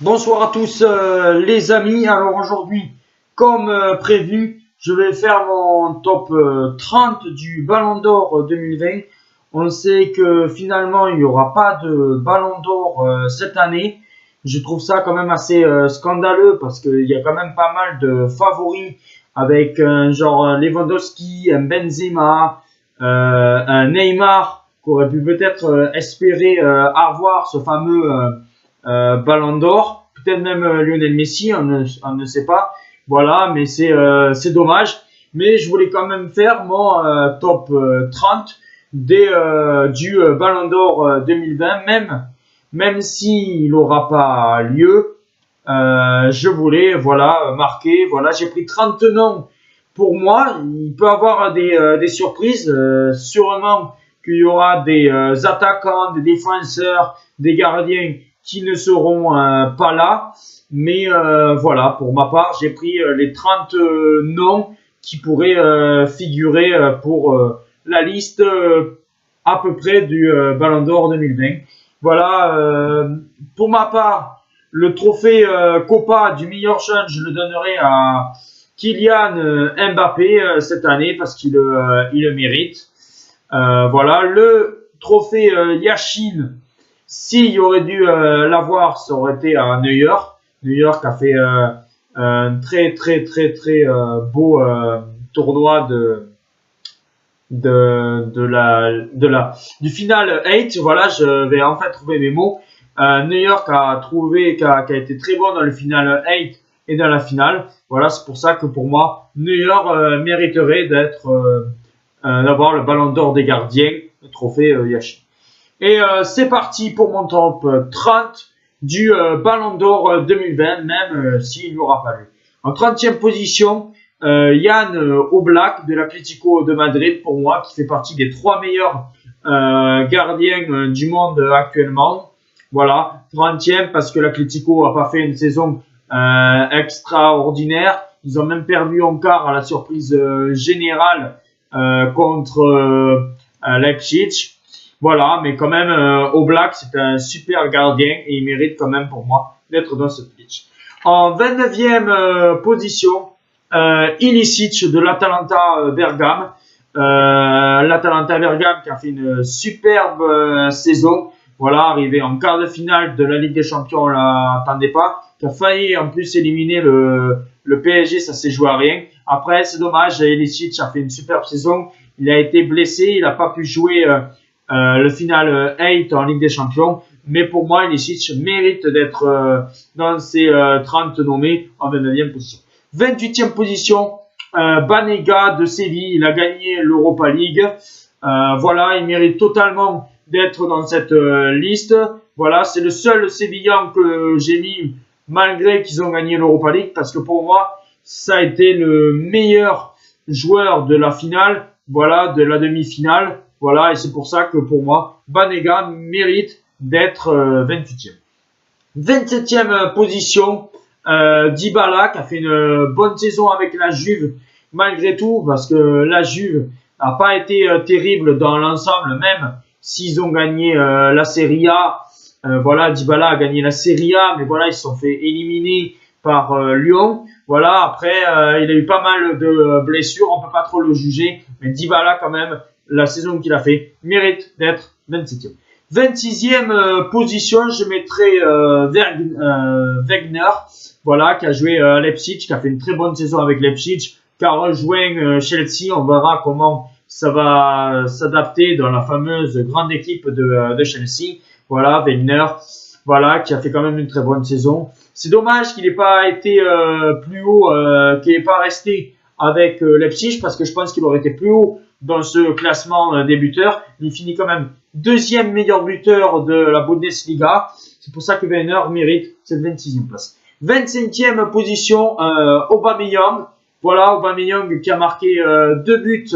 Bonsoir à tous les amis. Alors aujourd'hui, comme prévu, je vais faire mon top 30 du Ballon d'Or 2020. On sait que finalement il n'y aura pas de Ballon d'Or cette année. Je trouve ça quand même assez scandaleux parce qu'il y a quand même pas mal de favoris avec genre Lewandowski, un Benzema, un Neymar qui aurait pu peut-être espérer avoir ce fameux Ballon d'Or, peut-être même Lionel Messi, on ne sait pas. Voilà, mais c'est dommage. Mais je voulais quand même faire mon top 30 du Ballon d'Or 2020, même s'il n'aura pas lieu. Je voulais voilà marquer. Voilà, j'ai pris 30 noms pour moi. Il peut y avoir des surprises. Sûrement qu'il y aura des attaquants, des défenseurs, des gardiens qui ne seront pas là. Mais voilà, pour ma part, j'ai pris les 30 noms qui pourraient figurer pour la liste à peu près du Ballon d'Or 2020. Voilà, pour ma part, le trophée Copa du meilleur jeune, je le donnerai à Kylian Mbappé cette année parce qu'il il le mérite. Voilà, le trophée Yashin, s'il y aurait dû l'avoir, ça aurait été à Neuer. Neuer qui a fait un très beau tournoi du final 8. Voilà, je vais enfin trouver mes mots. Neuer qui a été très bon dans le final 8 et dans la finale. Voilà, c'est pour ça que pour moi, Neuer mériterait d'avoir le ballon d'or des gardiens, le trophée Yashin. Et c'est parti pour mon top 30 du Ballon d'Or 2020, même s'il n'y aura pas eu. En 30e position, Jan Oblak de l'Atlético de Madrid, pour moi, qui fait partie des 3 meilleurs gardiens du monde actuellement. Voilà, 30e parce que l'Atlético n'a pas fait une saison extraordinaire. Ils ont même perdu en quart à la surprise générale contre Leipzig. Voilà, mais quand même, Oblak, c'est un super gardien et il mérite quand même pour moi d'être dans ce pitch. En 29e position, Ilicic de l'Atalanta Bergame. L'Atalanta Bergame qui a fait une superbe saison. Voilà, arrivé en quart de finale de la Ligue des Champions, on l'attendait pas. Qui a failli en plus éliminer le PSG, ça s'est joué à rien. Après, c'est dommage, Ilicic a fait une superbe saison. Il a été blessé, il n'a pas pu jouer le final 8 en Ligue des Champions. Mais pour moi, Ilicic mérite d'être dans ces 30 nommés en 29e position. 28e position, Banega de Séville. Il a gagné l'Europa League. Voilà, il mérite totalement d'être dans cette liste. Voilà, c'est le seul Sévillan que j'ai mis malgré qu'ils ont gagné l'Europa League parce que pour moi, ça a été le meilleur joueur de la finale, voilà, de la demi-finale. Voilà, et c'est pour ça que pour moi, Banega mérite d'être 28e. 27e position, Dybala qui a fait une bonne saison avec la Juve malgré tout parce que la Juve n'a pas été terrible dans l'ensemble, même s'ils ont gagné la Serie A. Voilà, Dybala a gagné la Serie A, mais voilà, ils se sont fait éliminer par Lyon. Voilà, après, il a eu pas mal de blessures, on peut pas trop le juger, mais Dybala quand même, la saison qu'il a fait, mérite d'être 27e. 26e position, je mettrai Wegner, voilà, qui a joué à Leipzig, qui a fait une très bonne saison avec Leipzig, qui a rejoint Chelsea. On verra comment ça va s'adapter dans la fameuse grande équipe de Chelsea. Voilà, Wegner, voilà, qui a fait quand même une très bonne saison. C'est dommage qu'il n'ait pas été plus haut, qu'il n'ait pas resté avec Leipzig, parce que je pense qu'il aurait été plus haut dans ce classement des buteurs. Il finit quand même deuxième meilleur buteur de la Bundesliga. C'est pour ça que Wegner mérite cette 26e place. 25e position, Aubameyang. Voilà, Aubameyang qui a marqué 2 buts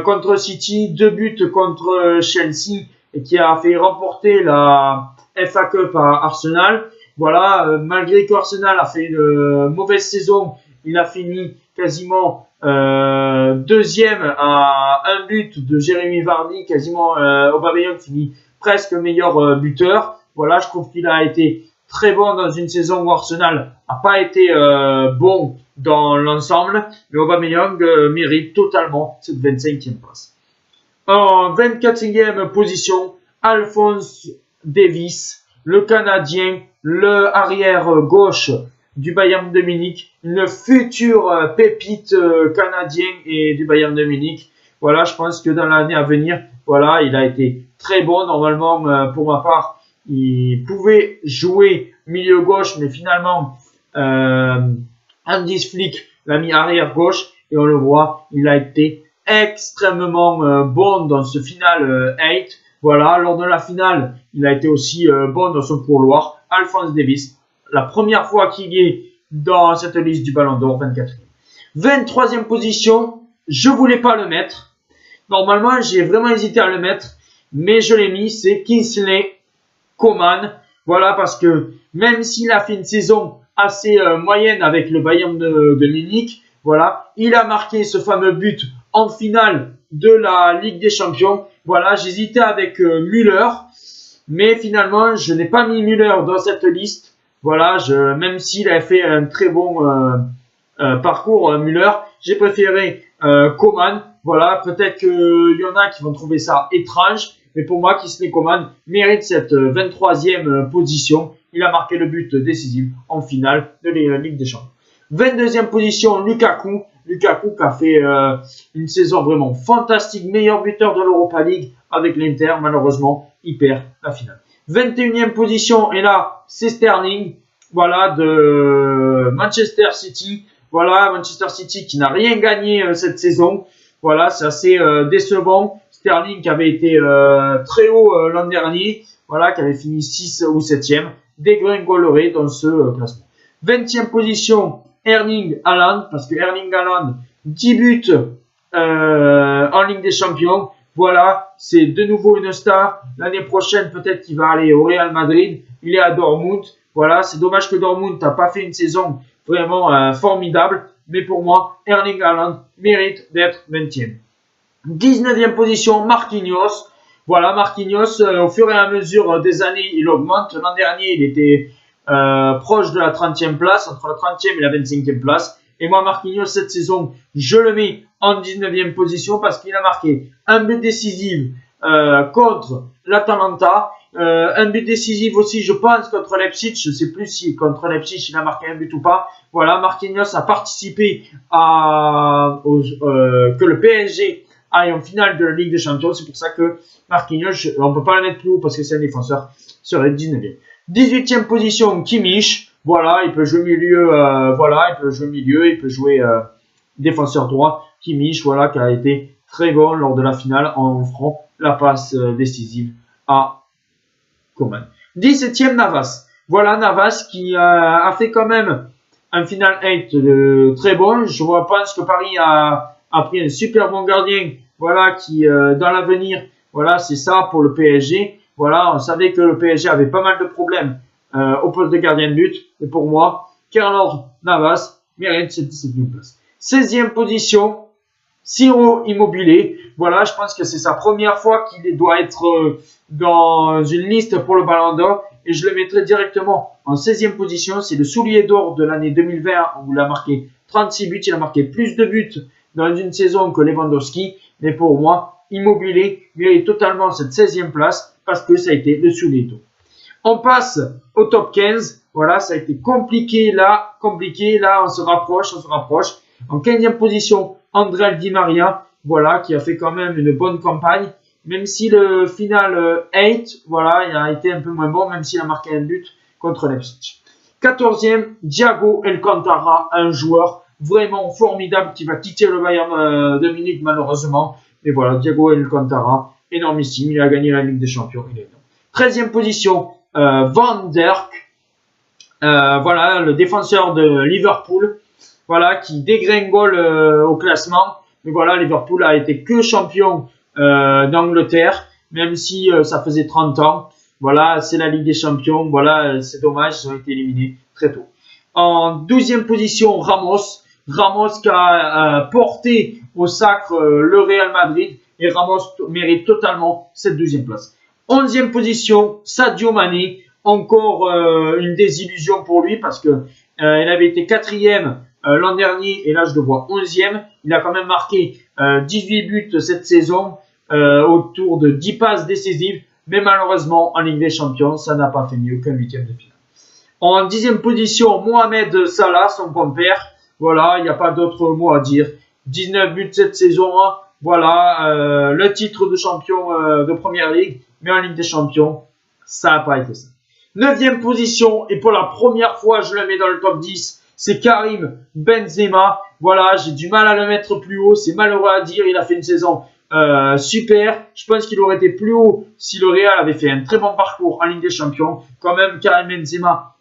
contre City, 2 buts contre Chelsea et qui a fait remporter la FA Cup à Arsenal. Voilà, malgré que Arsenal a fait une mauvaise saison, il a fini quasiment deuxième à un but de Jérémy Vardy. Quasiment Aubameyang finit presque meilleur buteur. Voilà, je trouve qu'il a été très bon dans une saison où Arsenal n'a pas été bon dans l'ensemble. Mais Aubameyang mérite totalement cette 25e place. En 24e position, Alphonse Davies, le Canadien, le arrière gauche du Bayern de Munich, une future pépite canadien et du Bayern de Munich. Voilà, je pense que dans l'année à venir, voilà, il a été très bon. Normalement, pour ma part, il pouvait jouer milieu gauche, mais finalement, Andy Flick l'a mis arrière gauche et on le voit, il a été extrêmement bon dans ce final 8. Voilà, lors de la finale, il a été aussi bon dans son couloir. Alphonse Davies, la première fois qu'il est dans cette liste du Ballon d'Or, 24e. 23e position, je voulais pas le mettre. Normalement, j'ai vraiment hésité à le mettre, mais je l'ai mis, c'est Kingsley Coman. Voilà, parce que même s'il a fait une saison assez moyenne avec le Bayern de Munich, voilà, il a marqué ce fameux but en finale de la Ligue des Champions. Voilà, j'hésitais avec Müller, mais finalement, je n'ai pas mis Müller dans cette liste. Voilà, même s'il a fait un très bon parcours, Müller, j'ai préféré Coman. Voilà, peut-être qu'il y en a qui vont trouver ça étrange, mais pour moi, Kingsley Coman mérite cette 23e position. Il a marqué le but décisif en finale de la Ligue des Champions. 22e position, Lukaku. Lukaku qui a fait une saison vraiment fantastique, meilleur buteur de l'Europa League avec l'Inter. Malheureusement, il perd la finale. 21e position, et là, c'est Sterling, voilà, de Manchester City. Voilà, Manchester City qui n'a rien gagné cette saison. Voilà, c'est assez décevant. Sterling qui avait été très haut l'an dernier, voilà, qui avait fini 6 ou 7e, dégringolerait dans ce classement. 20e position, Erling Haaland, parce que Erling Haaland, 10 buts en Ligue des Champions. Voilà, c'est de nouveau une star. L'année prochaine, peut-être qu'il va aller au Real Madrid. Il est à Dortmund. Voilà, c'est dommage que Dortmund n'a pas fait une saison vraiment formidable. Mais pour moi, Erling Haaland mérite d'être 20e. 19e position, Marquinhos. Voilà, Marquinhos, au fur et à mesure des années, il augmente. L'an dernier, il était proche de la 30e place, entre la 30e et la 25e place. Et moi, Marquinhos, cette saison, je le mets en 19e position parce qu'il a marqué un but décisif contre l'Atalanta. Un but décisif aussi, je pense, contre Leipzig. Je ne sais plus si contre Leipzig, il a marqué un but ou pas. Voilà, Marquinhos a participé que le PSG aille en finale de la Ligue des Champions. C'est pour ça que Marquinhos, on ne peut pas le mettre plus haut parce que c'est un défenseur, serait 19e. 18e position, Kimmich. Voilà, il peut jouer milieu, il peut jouer défenseur droit. Kimmich, voilà, qui a été très bon lors de la finale en offrant la passe décisive à Coman. 17e, Navas. Voilà, Navas qui a fait quand même un final 8 très bon. Je pense que Paris a pris un super bon gardien, voilà, qui dans l'avenir, voilà, c'est ça pour le PSG. Voilà, on savait que le PSG avait pas mal de problèmes au poste de gardien de but. Et pour moi, Keylor Navas mérite cette 17e place. 16e position, Ciro Immobile. Voilà, je pense que c'est sa première fois qu'il doit être dans une liste pour le Ballon d'Or. Et je le mettrai directement en 16e position. C'est le soulier d'or de l'année 2020 où il a marqué 36 buts. Il a marqué plus de buts dans une saison que Lewandowski. Mais pour moi, Immobile mérite totalement cette 16e place parce que ça a été le soulier d'or. On passe au top 15. Voilà, ça a été compliqué là. On se rapproche. En 15e position, André Di Maria. Voilà, qui a fait quand même une bonne campagne. Même si le final 8, voilà, il a été un peu moins bon, même s'il a marqué un but contre Leipzig. 14e, Thiago Alcantara, un joueur vraiment formidable qui va quitter le Bayern de Munich malheureusement. Mais voilà, Thiago Alcantara, énormissime, il a gagné la Ligue des Champions, il est énorme. 13e position, Van Dijk, voilà, le défenseur de Liverpool, voilà, qui dégringole au classement. Mais voilà, Liverpool a été que champion d'Angleterre, même si ça faisait 30 ans. Voilà, c'est la Ligue des Champions. Voilà, c'est dommage, ils ont été éliminés très tôt. En 12e position, Ramos qui a porté au sacre le Real Madrid. Et Ramos mérite totalement cette 12e place. 11e position, Sadio Mané. encore une désillusion pour lui parce que il avait été 4e l'an dernier et là je le vois 11e. Il a quand même marqué 18 buts cette saison autour de 10 passes décisives, mais malheureusement en Ligue des Champions, ça n'a pas fait mieux qu'un 8e de finale. En 10e position, Mohamed Salah, son compère. Voilà, il n'y a pas d'autre mot à dire. 19 buts cette saison. Voilà, le titre de champion de Première Ligue, mais en Ligue des Champions, ça n'a pas été ça. 9e position, et pour la première fois, je le mets dans le top 10, c'est Karim Benzema. Voilà, j'ai du mal à le mettre plus haut, c'est malheureux à dire, il a fait une saison super. Je pense qu'il aurait été plus haut si le Real avait fait un très bon parcours en Ligue des Champions. Quand même, Karim Benzema,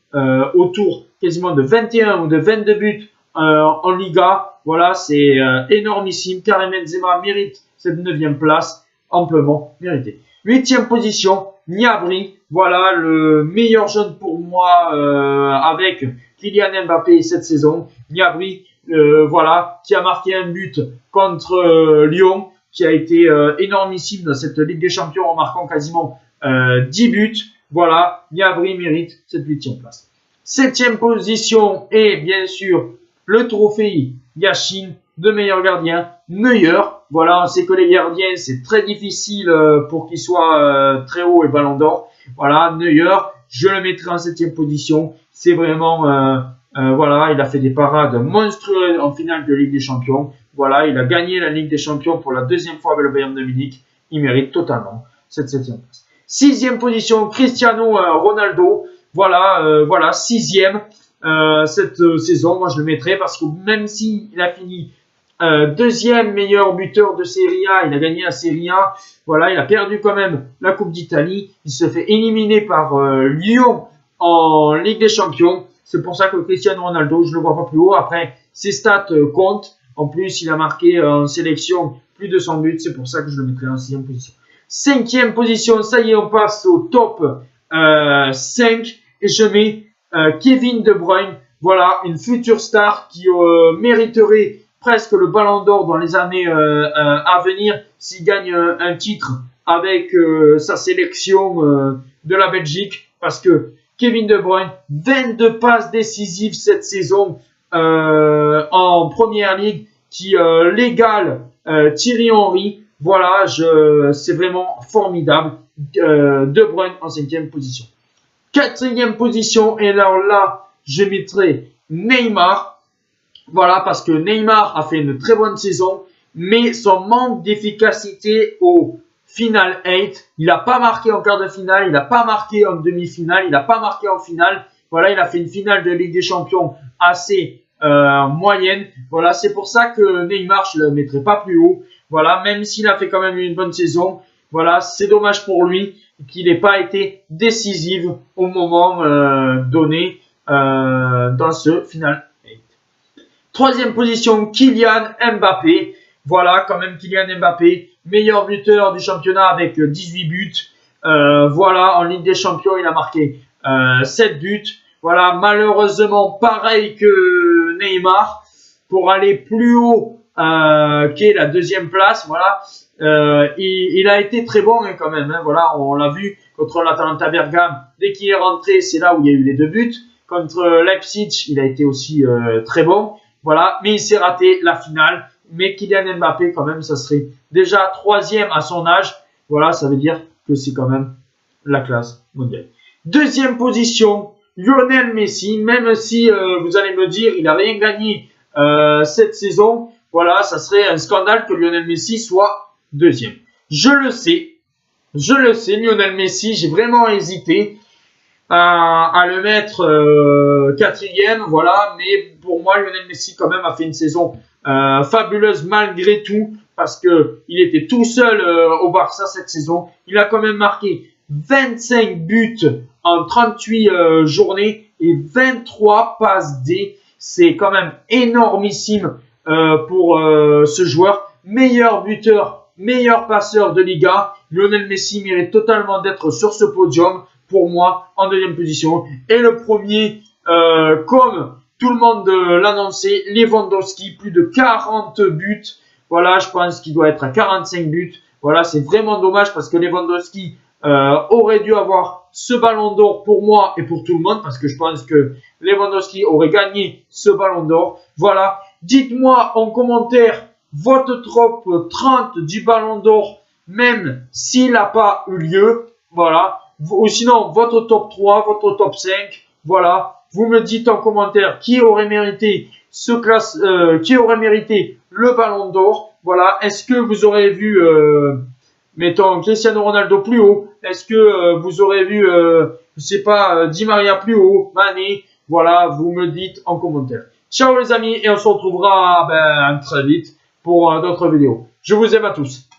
autour quasiment de 21 ou de 22 buts en Liga. Voilà, c'est énormissime. Karim Benzema mérite cette 9e place, amplement méritée. 8e position, Gnabry. Voilà, le meilleur jeune pour moi avec Kylian Mbappé cette saison. Gnabry, voilà, qui a marqué un but contre Lyon, qui a été énormissime dans cette Ligue des Champions en marquant quasiment 10 buts. Voilà, Gnabry mérite cette 8e place. 7e position et bien sûr le trophée Yashin de meilleur gardien, Neuer. Voilà, on sait que les gardiens c'est très difficile pour qu'ils soient très haut et ballon d'or. Voilà, Neuer, je le mettrai en 7e position. C'est vraiment, voilà, il a fait des parades monstrueuses en finale de Ligue des Champions. Voilà, il a gagné la Ligue des Champions pour la 2e fois avec le Bayern de Munich. Il mérite totalement cette 7e place. 6e position, Cristiano Ronaldo. Voilà, voilà, 6e cette saison. Moi, je le mettrai parce que même s'il a fini 2e meilleur buteur de Serie A, il a gagné la Serie A. Voilà, il a perdu quand même la Coupe d'Italie. Il se fait éliminer par Lyon en Ligue des Champions. C'est pour ça que Cristiano Ronaldo, je le vois pas plus haut. Après, ses stats comptent. En plus, il a marqué en sélection plus de 100 buts. C'est pour ça que je le mettrai en 6e position. 5e position, ça y est, on passe au top 5. Et je mets Kevin De Bruyne. Voilà, une future star qui mériterait presque le ballon d'or dans les années à venir s'il gagne un titre avec sa sélection de la Belgique. Parce que Kevin De Bruyne, 22 passes décisives cette saison en Première Ligue qui l'égale Thierry Henry. Voilà, c'est vraiment formidable. De Bruyne en 5e position. 4e position, et alors là, je mettrai Neymar. Voilà, parce que Neymar a fait une très bonne saison, mais son manque d'efficacité au Final 8, il n'a pas marqué en quart de finale, il n'a pas marqué en demi-finale, il n'a pas marqué en finale. Voilà, il a fait une finale de Ligue des Champions assez moyenne. Voilà, c'est pour ça que Neymar, je ne le mettrai pas plus haut. Voilà, même s'il a fait quand même une bonne saison. Voilà, c'est dommage pour lui qu'il n'ait pas été décisif au moment donné dans ce final 8. 3e position, Kylian Mbappé. Voilà, quand même Kylian Mbappé, meilleur buteur du championnat avec 18 buts. Voilà, en Ligue des Champions, il a marqué 7 buts. Voilà, malheureusement, pareil que Neymar, pour aller plus haut qu'est la 2e place. Voilà, il a été très bon quand même. Hein, voilà, on l'a vu contre l'Atalanta Bergame. Dès qu'il est rentré, c'est là où il y a eu les 2 buts. Contre Leipzig, il a été aussi très bon. Voilà, mais il s'est raté la finale. Mais Kylian Mbappé, quand même, ça serait déjà 3e à son âge. Voilà, ça veut dire que c'est quand même la classe mondiale. 2e position, Lionel Messi. Même si vous allez me dire, il n'a rien gagné cette saison. Voilà, ça serait un scandale que Lionel Messi soit 2e. Je le sais, Lionel Messi, j'ai vraiment hésité à le mettre 4e, voilà, mais pour moi, Lionel Messi quand même a fait une saison fabuleuse malgré tout, parce que il était tout seul au Barça cette saison. Il a quand même marqué 25 buts en 38 journées et 23 passes D. C'est quand même énormissime pour ce joueur. Meilleur buteur, meilleur passeur de Liga. Lionel Messi mérite totalement d'être sur ce podium. Pour moi, en 2e position. Et le premier, comme tout le monde l'annonçait, Lewandowski, plus de 40 buts. Voilà, je pense qu'il doit être à 45 buts. Voilà, c'est vraiment dommage parce que Lewandowski aurait dû avoir ce ballon d'or pour moi et pour tout le monde parce que je pense que Lewandowski aurait gagné ce ballon d'or. Voilà, dites-moi en commentaire votre top 30 du ballon d'or, même s'il n'a pas eu lieu. Voilà, ou sinon votre top 3, votre top 5. Voilà, vous me dites en commentaire qui aurait mérité qui aurait mérité le ballon d'or. Voilà, est-ce que vous aurez vu mettons Cristiano Ronaldo plus haut? Est-ce que vous aurez vu, je sais pas, Di Maria plus haut, Mané? Voilà, vous me dites en commentaire. Ciao les amis et on se retrouvera très vite pour d'autres vidéos. Je vous aime à tous.